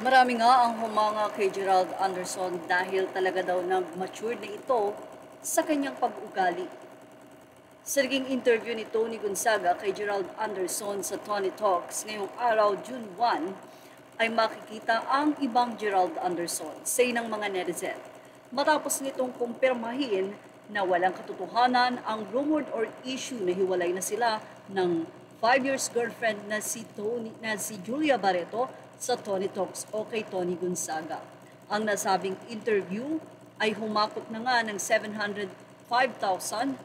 Marami nga ang humanga kay Gerald Anderson dahil talaga daw nag-mature na ito sa kanyang pag-ugali. Sa naging interview ni Tony Gonzaga kay Gerald Anderson sa Tony Talks ngayong araw, June 1, ay makikita ang ibang Gerald Anderson, say ng mga netizen. Matapos nitong kumpirmahin na walang katotohanan ang rumored or issue na hiwalay na sila ng 5 years girlfriend na si Julia Barreto sa Tony Talks o kay Tony Gonzaga. Ang nasabing interview ay humakot na nga ng 705,000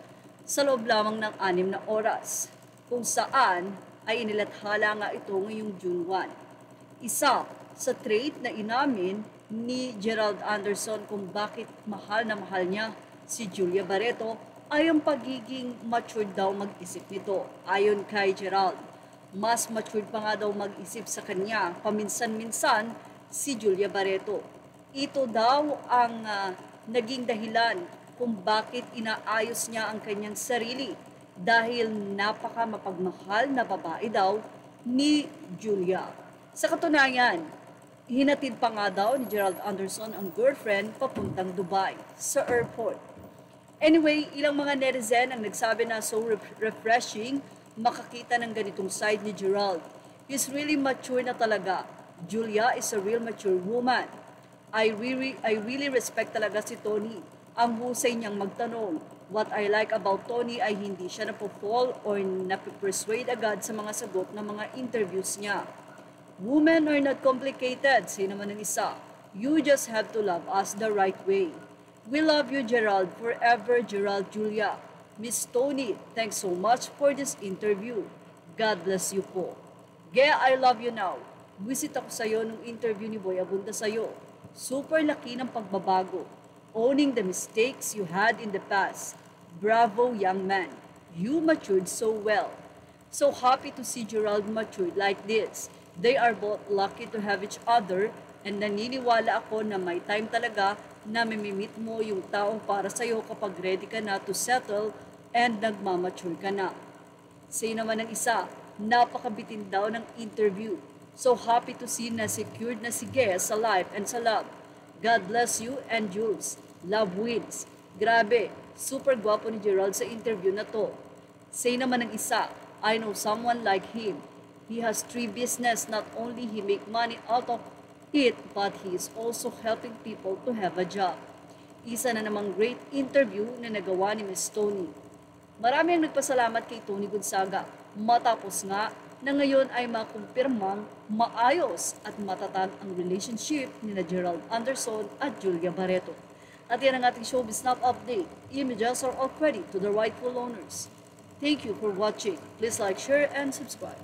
sa loob lamang ng 6 na oras, kung saan ay inilathala nga ito ngayong June 1. Isa sa trait na inamin ni Gerald Anderson kung bakit mahal na mahal niya si Julia Barreto ay ang pagiging matured daw mag-isip nito. Ayon kay Gerald, mas matured pa nga daw mag-isip sa kanya paminsan-minsan si Julia Barreto. Ito daw ang naging dahilan kung bakit inaayos niya ang kanyang sarili dahil napaka mapagmahal na babae daw ni Julia. Sa katunayan, hinatid pa nga daw ni Gerald Anderson ang girlfriend papuntang Dubai sa airport. Anyway, ilang mga netizen ang nagsabi na so refreshing makakita ng ganitong side ni Gerald. He's really mature na talaga. Julia is a real mature woman. I really respect talaga si Tony. Ang husay niyang magtanong. What I like about Tony ay hindi siya napofall or napipersuade agad sa mga sagot ng mga interviews niya. Women are not complicated, say naman ng isa. You just have to love us the right way. We love you, Gerald. Forever, Gerald Julia. Miss Tony, thanks so much for this interview. God bless you po. Gaya, I love you now. Visit ako sa'yo nung interview ni Boy Abunda sa'yo. Super laki ng pagbabago. Owning the mistakes you had in the past. Bravo, young man. You matured so well. So happy to see Gerald matured like this. They are both lucky to have each other and naniniwala ako na may time talaga na mamimit mo yung taong para sa'yo kapag ready ka na to settle and nagmamature ka na. Say naman ng isa, napakabitin daw ng interview. So happy to see na secured na si Gea sa life and sa love. God bless you and Jules. Love wins. Grabe, super gwapo ni Gerald sa interview na to. Say naman ng isa, I know someone like him. He has 3 business, not only he make money out of it, but he is also helping people to have a job. Isa na namang great interview na nagawa ni Miss Tony. Marami ang nagpasalamat kay Tony Gonzaga matapos nga na ngayon ay makumpirmang maayos at matatag ang relationship ni Gerald Anderson at Julia Barreto. At yan ang ating Showbiz Snap Update. Images are all credit to the rightful owners. Thank you for watching. Please like, share, and subscribe.